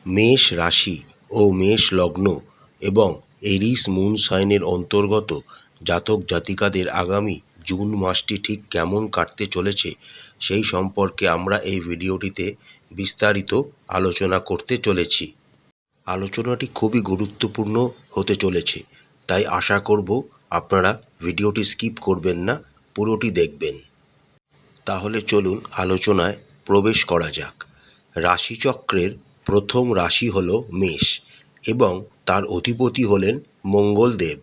মেষ রাশি ও মেষ লগ্ন এবং এরিস মুন সাইনের অন্তর্গত জাতক জাতিকাদের আগামী জুন মাসটি ঠিক কেমন কাটতে চলেছে সেই সম্পর্কে আমরা এই ভিডিওটিতে বিস্তারিত আলোচনা করতে চলেছি। আলোচনাটি খুবই গুরুত্বপূর্ণ হতে চলেছে, তাই আশা করব আপনারা ভিডিওটি স্কিপ করবেন না, পুরোটি দেখবেন। তাহলে চলুন আলোচনায় প্রবেশ করা যাক। রাশিচক্রের প্রথম রাশি হল মেষ এবং তার অধিপতি হলেন মঙ্গলদেব।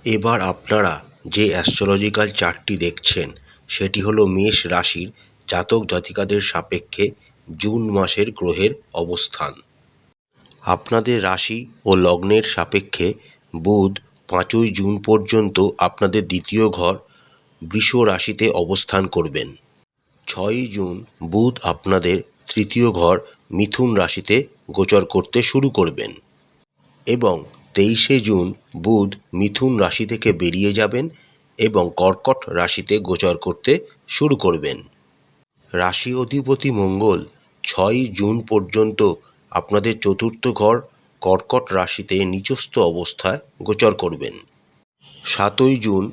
এবার আপনারা যে অ্যাস্ট্রোলজিক্যাল চার্টটি দেখছেন সেটি হলো মেষ রাশির জাতক জাতিকাদের সাপেক্ষে জুন মাসের গ্রহের অবস্থান। আপনাদের রাশি ও লগ্নের সাপেক্ষে বুধ 5ই জুন পর্যন্ত আপনাদের দ্বিতীয় ঘর বৃষ রাশিতে অবস্থান করবেন। 6ই জুন বুধ আপনাদের তৃতীয় ঘর মিথুন রাশিতে গোচর করতে শুরু করবেন এবং 23শে জুন বুধ মিথুন রাশি থেকে বেরিয়ে যাবেন এবং কর্কট রাশিতে গোচর করতে শুরু করবেন। রাশি অধিপতি মঙ্গল 6ই জুন পর্যন্ত আপনাদের চতুর্থ ঘর কর্কট রাশিতে নিচস্থ অবস্থায় গোচর করবেন। 7ই জুন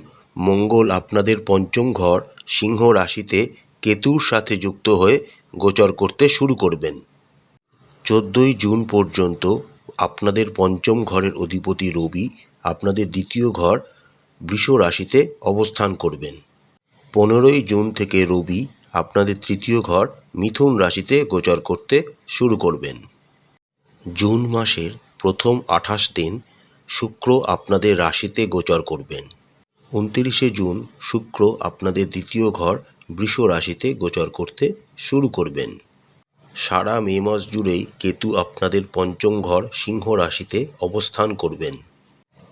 মঙ্গল আপনাদের পঞ্চম ঘর সিংহ রাশিতে কেতুর সাথে যুক্ত হয়ে গোচর করতে শুরু করবেন। 14ই জুন পর্যন্ত আপনাদের পঞ্চম ঘরের অধিপতি রবি আপনাদের দ্বিতীয় ঘর বৃষ রাশিতে অবস্থান করবেন। 15ই জুন থেকে রবি আপনাদের তৃতীয় ঘর মিথুন রাশিতে গোচর করতে শুরু করবেন। জুন মাসের প্রথম 28 দিন শুক্র আপনাদের রাশিতে গোচর করবেন। 29শে জুন শুক্র আপনাদের দ্বিতীয় ঘর বৃষ রাশিতে গোচর করতে শুরু করবেন। সারা মে মাস জুড়েই কেতু আপনাদের পঞ্চম ঘর সিংহ রাশিতে অবস্থান করবেন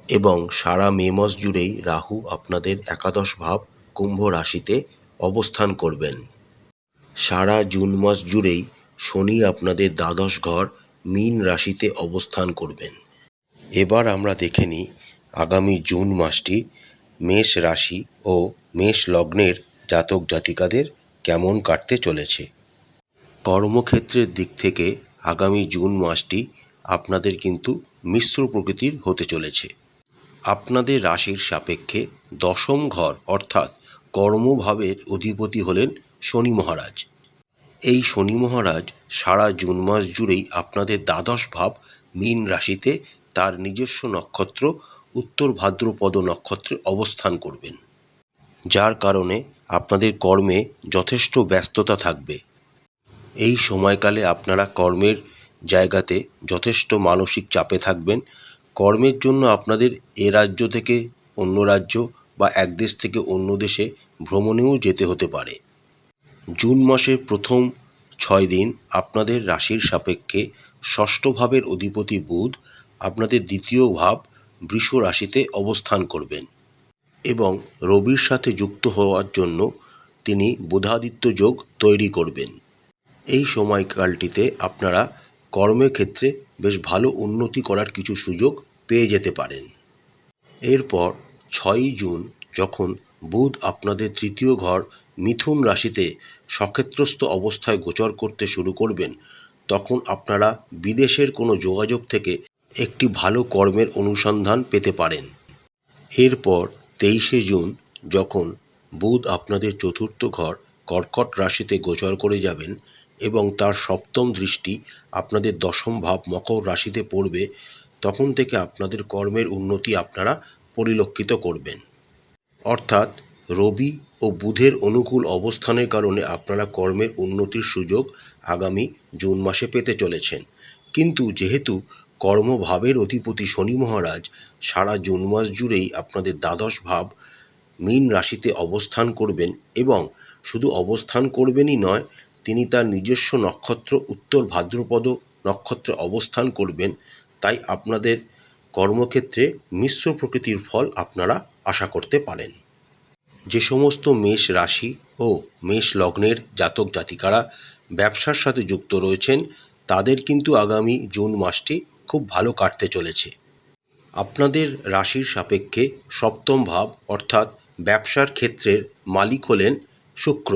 এবং সারা মে মাস জুড়েই রাহু আপনাদের একাদশ ভাব কুম্ভ রাশিতে অবস্থান করবেন। সারা জুন মাস জুড়েই শনি আপনাদের দ্বাদশ ঘর মীন রাশিতে অবস্থান করবেন। এবার আমরা দেখে নিই আগামী জুন মাসটি মেষ রাশি ও মেষ লগ্নের জাতক জাতিকাদের কেমন কাটতে চলেছে। কর্মক্ষেত্রের দিক থেকে আগামী জুন মাসটি আপনাদের কিন্তু মিশ্র প্রকৃতির হতে চলেছে। আপনাদের রাশির সাপেক্ষে দশম ঘর অর্থাৎ কর্মভাবের অধিপতি হলেন শনি মহারাজ। এই শনি মহারাজ সারা জুন মাস জুড়েই আপনাদের দ্বাদশ ভাব মীন রাশিতে তার নিজস্ব নক্ষত্র উত্তর ভাদ্রপদ নক্ষত্রে অবস্থান করবেন, যার কারণে আপনাদের কর্মে যথেষ্ট ব্যস্ততা থাকবে। এই সময়কালে আপনারা কর্মের জায়গাতে যথেষ্ট মানসিক চাপে থাকবেন। কর্মের জন্য আপনাদের এ রাজ্য থেকে অন্য রাজ্য বা এক দেশ থেকে অন্য দেশে ভ্রমণেও যেতে হতে পারে। জুন মাসের প্রথম 6 দিন আপনাদের রাশির সাপেক্ষে ষষ্ঠ ভাবের অধিপতি বুধ আপনাদের দ্বিতীয় ভাব বৃষ রাশিতে অবস্থান করবেন এবং রবির সাথে যুক্ত হওয়ার জন্য তিনি বুধাদিত্য যোগ তৈরি করবেন। এই সময়কালটিতে আপনারা কর্মের ক্ষেত্রে বেশ ভালো উন্নতি করার কিছু সুযোগ পেয়ে যেতে পারেন। এরপর 6ই জুন যখন বুধ আপনাদের তৃতীয় ঘর মিথুন রাশিতে সক্ষেত্রস্থ অবস্থায় গোচর করতে শুরু করবেন, তখন আপনারা বিদেশের কোনো যোগাযোগ থেকে একটি ভালো কর্মের অনুসন্ধান পেতে পারেন। এরপর 23শে জুন যখন বুধ আপনাদের চতুর্থ ঘর কর্কট রাশিতে গোচর করে যাবেন এবং তার সপ্তম দৃষ্টি আপনাদের দশম ভাব মকর রাশিতে পড়বে, তখন থেকে আপনাদের কর্মের উন্নতি আপনারা পরিলক্ষিত করবেন। অর্থাৎ রবি ও বুধের অনুকূল অবস্থানের কারণে আপনারা কর্মের উন্নতির সুযোগ আগামী জুন মাসে পেতে চলেছেন। কিন্তু যেহেতু কর্মভাবের অধিপতি শনি মহারাজ সারা জুন মাস জুড়েই আপনাদের দ্বাদশ ভাব মীন রাশিতে অবস্থান করবেন এবং শুধু অবস্থান করবেনই নয়, তিনি তার নিজস্ব নক্ষত্র উত্তর ভাদ্রপদ নক্ষত্রে অবস্থান করবেন, তাই আপনাদের কর্মক্ষেত্রে মিশ্র প্রকৃতির ফল আপনারা আশা করতে পারেন। যে সমস্ত মেষ রাশি ও মেষ লগ্নের জাতক জাতিকারা ব্যবসার সাথে যুক্ত রয়েছেন তাদের কিন্তু আগামী জুন মাসটি খুব ভালো কাটতে চলেছে। আপনাদের রাশির সাপেক্ষে সপ্তম ভাব অর্থাৎ ব্যবসার ক্ষেত্রের মালিক হলেন শুক্র।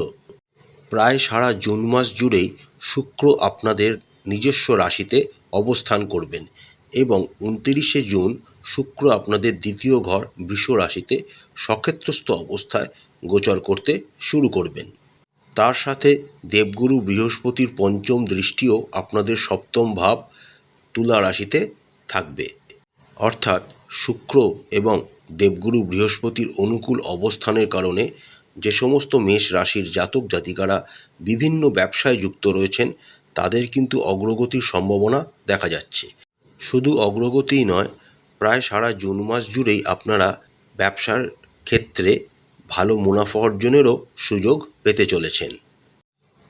প্রায় সারা জুন মাস জুড়েই শুক্র আপনাদের নিজস্ব রাশিতে অবস্থান করবেন এবং 29শে জুন শুক্র আপনাদের দ্বিতীয় ঘর বৃষ রাশিতে সক্ষেত্রস্থ অবস্থায় গোচর করতে শুরু করবেন। তার সাথে দেবগুরু বৃহস্পতির পঞ্চম দৃষ্টিও আপনাদের সপ্তম ভাব তুলা রাশিতে থাকবে। অর্থাৎ শুক্র এবং দেবগুরু বৃহস্পতির অনুকূল অবস্থানের কারণে যে সমস্ত মেষ রাশির জাতক জাতিকারা বিভিন্ন ব্যবসায় যুক্ত রয়েছেন তাদের কিন্তু অগ্রগতির সম্ভাবনা দেখা যাচ্ছে। শুধু অগ্রগতিই নয়, প্রায় সারা জুন মাস জুড়েই আপনারা ব্যবসার ক্ষেত্রে ভালো মুনাফা অর্জনেরও সুযোগ পেতে চলেছেন।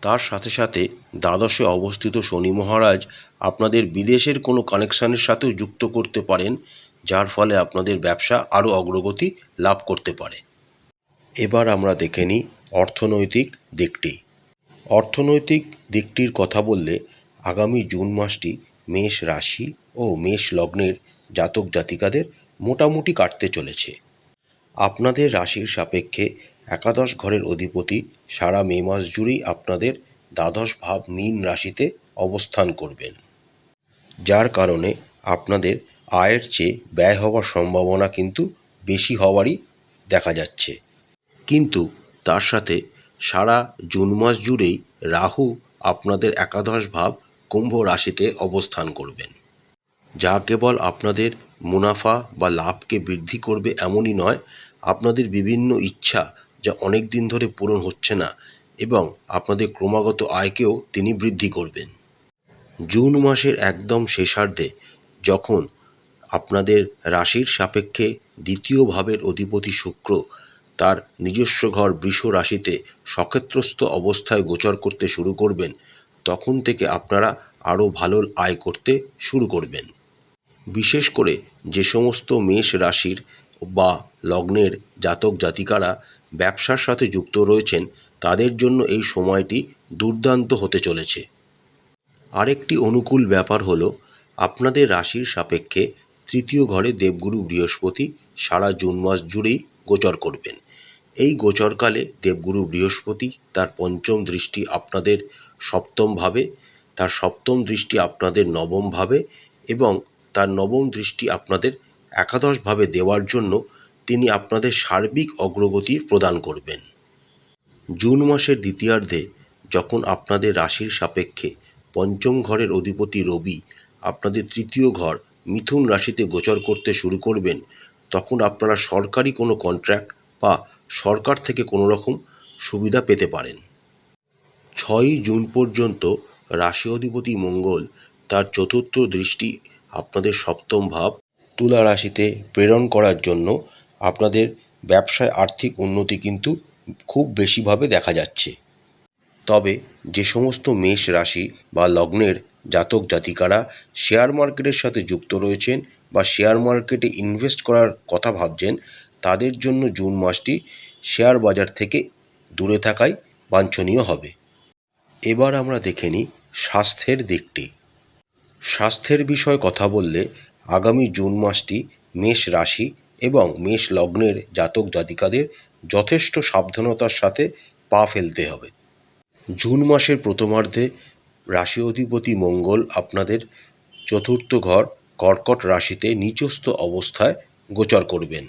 তার সাথে সাথে দ্বাদশে অবস্থিত শনি মহারাজ আপনাদের বিদেশের কোনো কানেকশানের সাথেও যুক্ত করতে পারেন, যার ফলে আপনাদের ব্যবসা আরও অগ্রগতি লাভ করতে পারে। এবার আমরা দেখে নিই অর্থনৈতিক দিকটি। অর্থনৈতিক দিকটির কথা বললে আগামী জুন মাসটি মেষ রাশি ও মেষ লগ্নের জাতক জাতিকাদের মোটামুটি কাটতে চলেছে। আপনাদের রাশির সাপেক্ষে একাদশ ঘরের অধিপতি সারা মে মাস জুড়েই আপনাদের দ্বাদশ ভাব মীন রাশিতে অবস্থান করবেন, যার কারণে আপনাদের আয়ের চেয়ে ব্যয় হওয়ার সম্ভাবনা কিন্তু বেশি হওয়ারই দেখা যাচ্ছে। কিন্তু তার সাথে সারা জুন মাস জুড়েই রাহু আপনাদের একাদশ ভাব কুম্ভ রাশিতে অবস্থান করবেন, যা কেবল আপনাদের মুনাফা বা লাভকে বৃদ্ধি করবে এমনই নয়, আপনাদের বিভিন্ন ইচ্ছা যা অনেক দিন ধরে পূরণ হচ্ছে না এবং আপনাদের ক্রমাগত আয়কেও তিনি বৃদ্ধি করবেন। জুন মাসের একদম শেষার্ধে যখন আপনাদের রাশির সাপেক্ষে দ্বিতীয় ভাবের অধিপতি শুক্র তার নিজস্ব ঘর বৃষ রাশিতে সক্ষেত্রস্থ অবস্থায় গোচর করতে শুরু করবেন, তখন থেকে আপনারা আরও ভালো আয় করতে শুরু করবেন। বিশেষ করে যে সমস্ত মেষ রাশির বা লগ্নের জাতক জাতিকারা ব্যবসার সাথে যুক্ত রয়েছেন তাদের জন্য এই সময়টি দুর্দান্ত হতে চলেছে। আরেকটি অনুকূল ব্যাপার হলো আপনাদের রাশির সাপেক্ষে তৃতীয় ঘরে দেবগুরু বৃহস্পতি সারা জুন মাস জুড়েই গোচর করবেন। এই গোচরকালে দেবগুরু বৃহস্পতি তার পঞ্চম দৃষ্টি আপনাদের সপ্তম ভাবে, তার সপ্তম দৃষ্টি আপনাদের নবম ভাবে এবং তার নবম দৃষ্টি আপনাদের একাদশ ভাবে দেওয়ার জন্য তিনি আপনাদের সার্বিক অগ্রগতি প্রদান করবেন। জুন মাসের দ্বিতীয়ার্ধে যখন আপনাদের রাশির সাপেক্ষে পঞ্চম ঘরের অধিপতি রবি আপনাদের তৃতীয় ঘর মিথুন রাশিতে গোচর করতে শুরু করবেন, তখন আপনারা সরকারি কোনো কন্ট্রাক্ট বা সরকার থেকে কোনো রকম সুবিধা পেতে পারেন। 6ই জুন পর্যন্ত রাশি অধিপতি মঙ্গল তার চতুর্থ দৃষ্টি আপনাদের সপ্তম ভাব তুলা রাশিতে প্রেরণ করার জন্য আপনাদের ব্যবসায় আর্থিক উন্নতি কিন্তু খুব বেশিভাবে দেখা যাচ্ছে। তবে যে সমস্ত মেষ রাশি বা লগ্নের জাতক জাতিকারা শেয়ার মার্কেটের সাথে যুক্ত রয়েছেন বা শেয়ার মার্কেটে ইনভেস্ট করার কথা ভাবছেন, তাদের জন্য জুন মাসটি শেয়ার বাজার থেকে দূরে থাকাই বাঞ্ছনীয় হবে। এবার আমরা দেখে নিই স্বাস্থ্যের দিকটি। স্বাস্থ্যের বিষয়ে কথা বললে আগামী জুন মাসটি মেষ রাশি এবং মেষ লগ্নের জাতক জাতিকাদের যথেষ্ট সাবধানতার সাথে পা ফেলতে হবে। জুন মাসের প্রথমার্ধে রাশি অধিপতি মঙ্গল আপনাদের চতুর্থ ঘর কর্কট রাশিতে নিচস্থ অবস্থায় গোচর করবেন।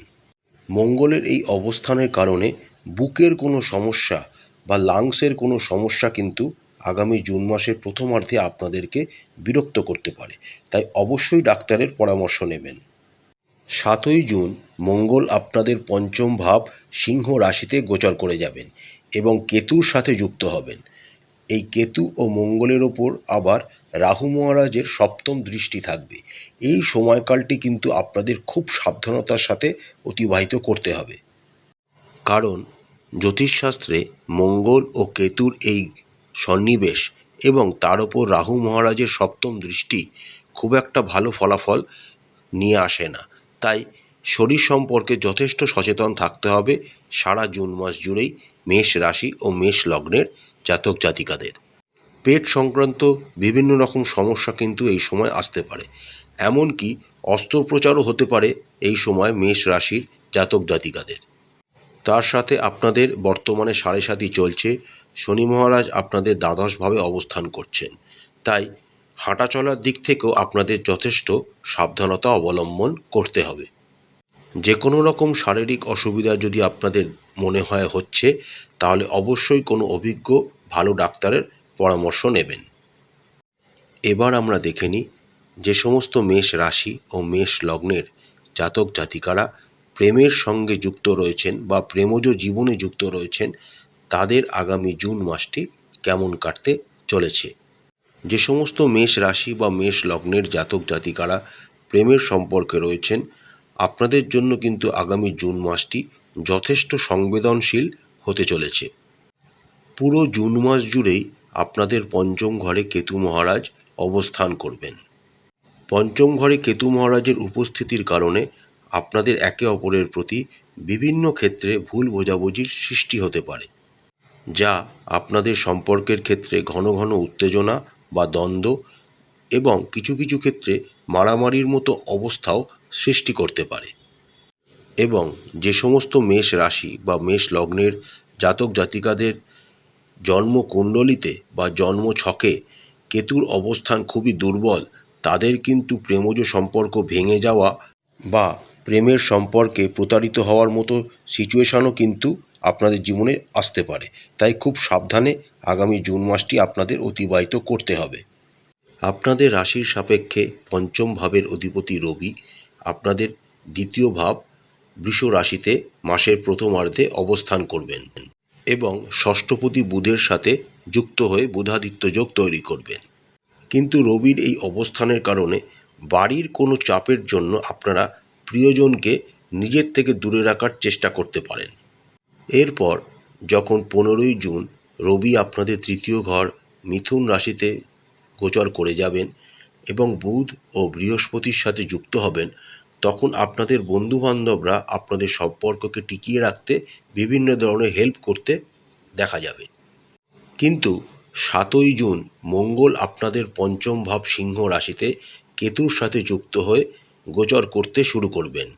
মঙ্গলের এই অবস্থানের কারণে বুকের কোনো সমস্যা বা লাংসের কোনো সমস্যা কিন্তু আগামী জুন মাসের প্রথমার্ধে আপনাদেরকে বিরক্ত করতে পারে, তাই অবশ্যই ডাক্তারের পরামর্শ নেবেন। 7ই জুন মঙ্গল আপনাদের পঞ্চম ভাব সিংহ রাশিতে গোচর করে যাবেন এবং কেতুর সাথে যুক্ত হবেন। এই কেতু ও মঙ্গলের ওপর আবার রাহু মহারাজের সপ্তম দৃষ্টি থাকবে। এই সময়কালটি কিন্তু আপনাদের খুব সাবধানতার সাথে অতিবাহিত করতে হবে, কারণ জ্যোতিষশাস্ত্রে মঙ্গল ও কেতুর এই সন্নিবেশ এবং তার ওপর রাহু মহারাজের সপ্তম দৃষ্টি খুব একটা ভালো ফলাফল নিয়ে আসে না। তাই শরীর সম্পর্কে যথেষ্ট সচেতন থাকতে হবে সারা জুন মাস জুড়েই মেষ রাশি ও মেষ লগ্নের জাতক জাতিকাদের। পেট সংক্রান্ত বিভিন্ন রকম সমস্যা কিন্তু এই সময় আসতে পারে, এমনকি অস্ত্রোপচারও হতে পারে এই সময় মেষ রাশির জাতক জাতিকাদের। তার সাথে আপনাদের বর্তমানে 7.5 চলছে, শনি মহারাজ আপনাদের দ্বাদশভাবে অবস্থান করছেন, তাই হাঁটা চলার দিক থেকেও আপনাদের যথেষ্ট সাবধানতা অবলম্বন করতে হবে। যে কোনো রকম শারীরিক অসুবিধা যদি আপনাদের মনে হয় হচ্ছে, তাহলে অবশ্যই কোনো অভিজ্ঞ ভালো ডাক্তারের পরামর্শ নেবেন। এবার আমরা দেখে নিই যে সমস্ত মেষ রাশি ও মেষ লগ্নের জাতক জাতিকারা প্রেমের সঙ্গে যুক্ত রয়েছেন বা প্রেমজ জীবনে যুক্ত রয়েছেন, তাদের আগামী জুন মাসটি কেমন কাটতে চলেছে। যে সমস্ত মেষ রাশি বা মেষ লগ্নের জাতক জাতিকারা প্রেমের সম্পর্কে রয়েছেন, আপনাদের জন্য কিন্তু আগামী জুন মাসটি যথেষ্ট সংবেদনশীল হতে চলেছে। পুরো জুন মাস জুড়েই আপনাদের পঞ্চম ঘরে কেতু মহারাজ অবস্থান করবেন। পঞ্চম ঘরে কেতু মহারাজের উপস্থিতির কারণে আপনাদের একে অপরের প্রতি বিভিন্ন ক্ষেত্রে ভুল বোঝাবুঝির সৃষ্টি হতে পারে, যা আপনাদের সম্পর্কের ক্ষেত্রে ঘন ঘন উত্তেজনা বা দ্বন্দ্ব এবং কিছু কিছু ক্ষেত্রে মারামারির মতো অবস্থাও সৃষ্টি করতে পারে। এবং যে সমস্ত মেষ রাশি বা মেষ লগ্নের জাতক জাতিকাদের জন্মকুণ্ডলিতে বা জন্ম ছকে কেতুর অবস্থান খুবই দুর্বল, তাদের কিন্তু প্রেমজ সম্পর্ক ভেঙে যাওয়া বা প্রেমের সম্পর্কে প্রতারিত হওয়ার মতো সিচুয়েশনও কিন্তু আপনাদের জীবনে আসতে পারে। তাই খুব সাবধানে আগামী জুন মাসটি আপনাদের অতিবাহিত করতে হবে। আপনাদের রাশির সাপেক্ষে পঞ্চম ভাবের অধিপতি রবি আপনাদের দ্বিতীয় ভাব বৃষ রাশিতে মাসের প্রথমার্ধে অবস্থান করবেন এবং ষষ্ঠপতি বুধের সাথে যুক্ত হয়ে বুধাদিত্য যোগ তৈরি করবেন। কিন্তু রবির এই অবস্থানের কারণে বাড়ির কোনো চাপের জন্য আপনারা প্রিয়জনকে নিজের থেকে দূরে রাখার চেষ্টা করতে পারেন। এরপর যখন 15ই জুন রবি আপনাদের তৃতীয় ঘর মিথুন রাশিতে গোচর করে যাবেন এবং বুধ ও বৃহস্পতির সাথে যুক্ত হবেন, তখন আপনাদের বন্ধুবান্ধবরা আপনাদের সম্পর্ককে টিকিয়ে রাখতে বিভিন্ন ধরনের হেল্প করতে দেখা যাবে। কিন্তু 7ই জুন মঙ্গল আপনাদের পঞ্চম ভাব সিংহ রাশিতে কেতুর সাথে যুক্ত হয়ে গোচর করতে শুরু করবেন।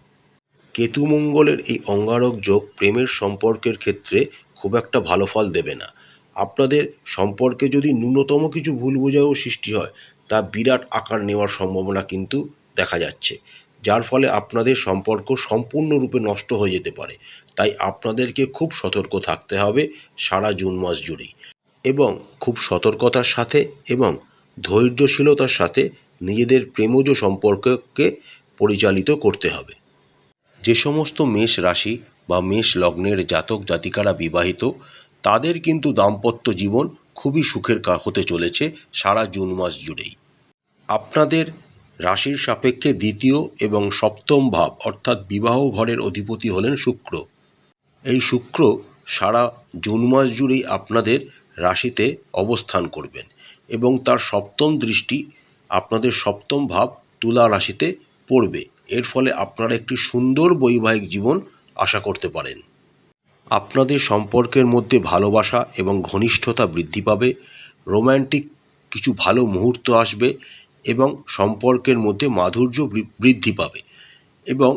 কেতু মঙ্গলের এই অঙ্গারক যোগ প্রেমের সম্পর্কের ক্ষেত্রে খুব একটা ভালো ফল দেবে না। আপনাদের সম্পর্কে যদি ন্যূনতম কিছু ভুল বোঝাও সৃষ্টি হয়, তা বিরাট আকার নেওয়ার সম্ভাবনা কিন্তু দেখা যাচ্ছে, যার ফলে আপনাদের সম্পর্ক সম্পূর্ণরূপে নষ্ট হয়ে যেতে পারে। তাই আপনাদেরকে খুব সতর্ক থাকতে হবে সারা জুন মাস জুড়েই, এবং খুব সতর্কতার সাথে এবং ধৈর্যশীলতার সাথে নিজেদের প্রেমজ সম্পর্ককে পরিচালিত করতে হবে। যে সমস্ত মেষ রাশি বা মেষ লগ্নের জাতক জাতিকারা বিবাহিত, তাদের কিন্তু দাম্পত্য জীবন খুবই সুখের হতে চলেছে সারা জুন মাস জুড়েই। আপনাদের রাশির সাপেক্ষে দ্বিতীয় এবং সপ্তম ভাব অর্থাৎ বিবাহ ঘরের অধিপতি হলেন শুক্র। এই শুক্র সারা জুন মাস জুড়েই আপনাদের রাশিতে অবস্থান করবেন এবং তার সপ্তম দৃষ্টি আপনাদের সপ্তম ভাব তুলা রাশিতে পড়বে। এর ফলে আপনারা একটি সুন্দর বৈবাহিক জীবন আশা করতে পারেন। আপনাদের সম্পর্কের মধ্যে ভালোবাসা এবং ঘনিষ্ঠতা বৃদ্ধি পাবে, রোম্যান্টিক কিছু ভালো মুহূর্ত আসবে এবং সম্পর্কের মধ্যে মাধুর্য বৃদ্ধি পাবে এবং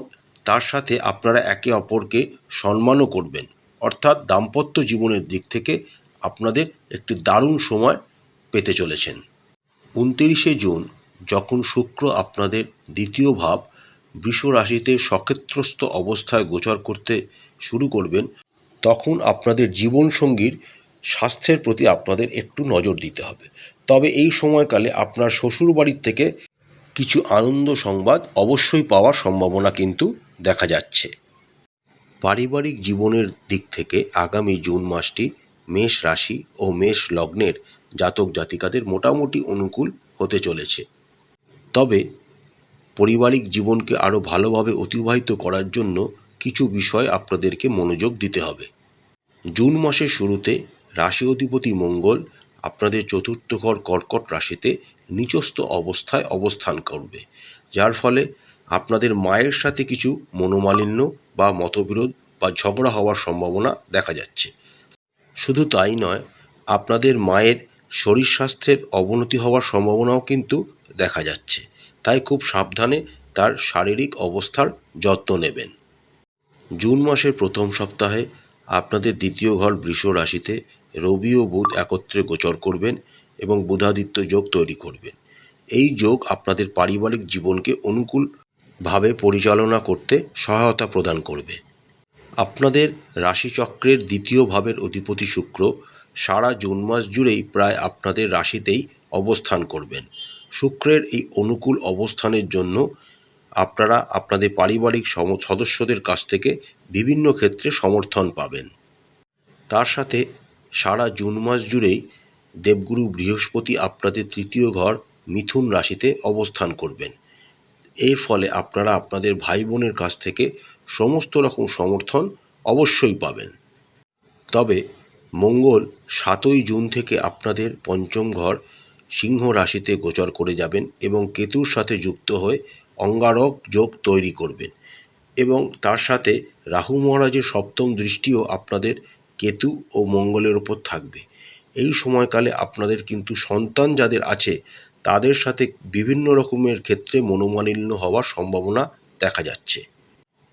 তার সাথে আপনারা একে অপরকে সম্মানও করবেন। অর্থাৎ দাম্পত্য জীবনের দিক থেকে আপনাদের একটি দারুণ সময় পেতে চলেছেন। 29শে জুন যখন শুক্র আপনাদের দ্বিতীয় ভাব বৃষ রাশিতে সক্ষেত্রস্থ অবস্থায় গোচর করতে শুরু করবেন, তখন আপনাদের জীবনসঙ্গীর স্বাস্থ্যের প্রতি আপনাদের একটু নজর দিতে হবে। তবে এই সময়কালে আপনার শ্বশুর বাড়ির থেকে কিছু আনন্দ সংবাদ অবশ্যই পাওয়ার সম্ভাবনা কিন্তু দেখা যাচ্ছে। পারিবারিক জীবনের দিক থেকে আগামী জুন মাসটি মেষ রাশি ও মেষ লগ্নের জাতক জাতিকাদের মোটামুটি অনুকূল হতে চলেছে। তবে পারিবারিক জীবনকে আরও ভালোভাবে অতিবাহিত করার জন্য কিছু বিষয় আপনাদেরকে মনোযোগ দিতে হবে। জুন মাসের শুরুতে রাশি অধিপতি মঙ্গল আপনাদের চতুর্থ ঘর কর্কট রাশিতে নিচস্থ অবস্থায় অবস্থান করবে, যার ফলে আপনাদের মায়ের সাথে কিছু মনোমালিন্য বা মতবিরোধ বা ঝগড়া হওয়ার সম্ভাবনা দেখা যাচ্ছে। শুধু তাই নয়, আপনাদের মায়ের শরীর স্বাস্থ্যের অবনতি হওয়ার সম্ভাবনাও কিন্তু দেখা যাচ্ছে। তাই খুব সাবধানে তার শারীরিক অবস্থার যত্ন নেবেন। জুন মাসের প্রথম সপ্তাহে আপনাদের দ্বিতীয় ঘর বৃষ রাশিতে রবি ও বুধ একত্রে গোচর করবেন এবং বুধাদিত্য যোগ তৈরি করবেন। এই যোগ আপনাদের পারিবারিক জীবনকে অনুকূলভাবে পরিচালনা করতে সহায়তা প্রদান করবে। আপনাদের রাশিচক্রের দ্বিতীয় ভাবের অধিপতি শুক্র সারা জুন মাস জুড়েই প্রায় আপনাদের রাশিতেই অবস্থান করবেন। শুক্রের এই অনুকূল অবস্থানের জন্য আপনারা আপনাদের পারিবারিক সদস্যদের কাছ থেকে বিভিন্ন ক্ষেত্রে সমর্থন পাবেন। তার সাথে সারা জুন মাস জুড়েই দেবগুরু বৃহস্পতি আপনাদের তৃতীয় ঘর মিথুন রাশিতে অবস্থান করবেন। এর ফলে আপনারা আপনাদের ভাই বোনের কাছ থেকে সমস্ত রকম সমর্থন অবশ্যই পাবেন। তবে মঙ্গল 7ই জুন থেকে আপনাদের পঞ্চম ঘর সিংহ রাশিতে গোচর করে যাবেন এবং কেতুর সাথে যুক্ত হয়ে অঙ্গারক যোগ তৈরি করবেন এবং তার সাথে রাহু মহারাজের সপ্তম দৃষ্টিও আপনাদের কেতু ও মঙ্গলের ওপর থাকবে। এই সময়কালে আপনাদের কিন্তু সন্তান যাদের আছে তাদের সাথে বিভিন্ন রকমের ক্ষেত্রে মনোমালিন্য হওয়ার সম্ভাবনা দেখা যাচ্ছে।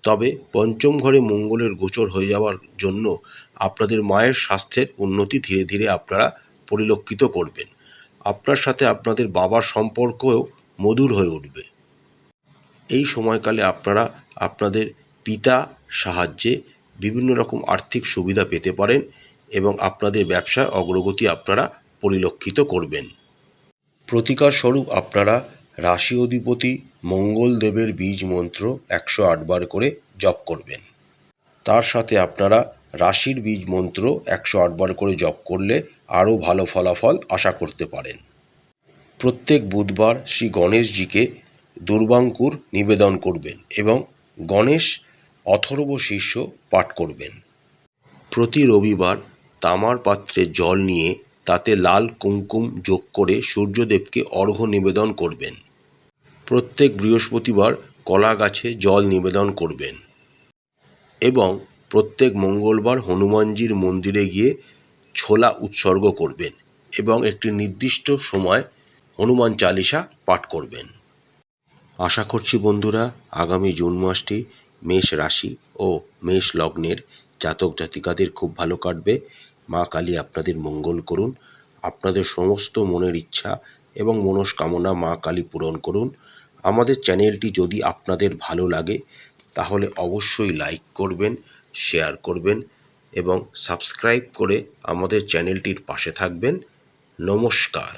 তবে পঞ্চম ঘরে মঙ্গলের গোচর হয়ে যাওয়ার জন্য আপনাদের মায়ের স্বাস্থ্যের উন্নতি ধীরে ধীরে আপনারা পরিলক্ষিত করবেন। আপনার সাথে আপনাদের বাবার সম্পর্কও মধুর হয়ে উঠবে। এই সময়কালে আপনারা আপনাদের পিতা সাহায্যে বিভিন্ন রকম আর্থিক সুবিধা পেতে পারেন এবং আপনাদের ব্যবসার অগ্রগতি আপনারা পরিলক্ষিত করবেন। প্রতিকার স্বরূপ আপনারা রাশি অধিপতি মঙ্গল দেবের বীজ মন্ত্র 108 বার করে জপ করবেন। তার সাথে আপনারা রাশির বীজ মন্ত্র 108 বার করে জপ করলে আরও ভালো ফলাফল আশা করতে পারেন। প্রত্যেক বুধবার শ্রী গণেশজিকে দুর্বাঙ্কুর নিবেদন করবেন এবং গণেশ অথর্ব শীর্ষ পাঠ করবেন। প্রতি রবিবার তামার পাত্রে জল নিয়ে তাতে লাল কুমকুম যোগ করে সূর্যদেবকে অর্ঘ্য নিবেদন করবেন। প্রত্যেক বৃহস্পতিবার কলা গাছে জল নিবেদন করবেন এবং প্রত্যেক মঙ্গলবার হনুমানজির মন্দিরে গিয়ে ছোলা উৎসর্গ করবেন এবং একটি নির্দিষ্ট সময় হনুমান চালিসা পাঠ করবেন। আশা করছি বন্ধুরা আগামী জুন মাসটি মেষ রাশি ও মেষ লগ্নের জাতক জাতিকাদের খুব ভালো কাটবে। মা কালী আপনাদের মঙ্গল করুন, আপনাদের সমস্ত মনের ইচ্ছা এবং মনস্কামনা মা কালী পূরণ করুন। আমাদের চ্যানেলটি যদি আপনাদের ভালো লাগে তাহলে অবশ্যই লাইক করবেন, শেয়ার করবেন এবং সাবস্ক্রাইব করে আমাদের চ্যানেলটির পাশে থাকবেন। নমস্কার।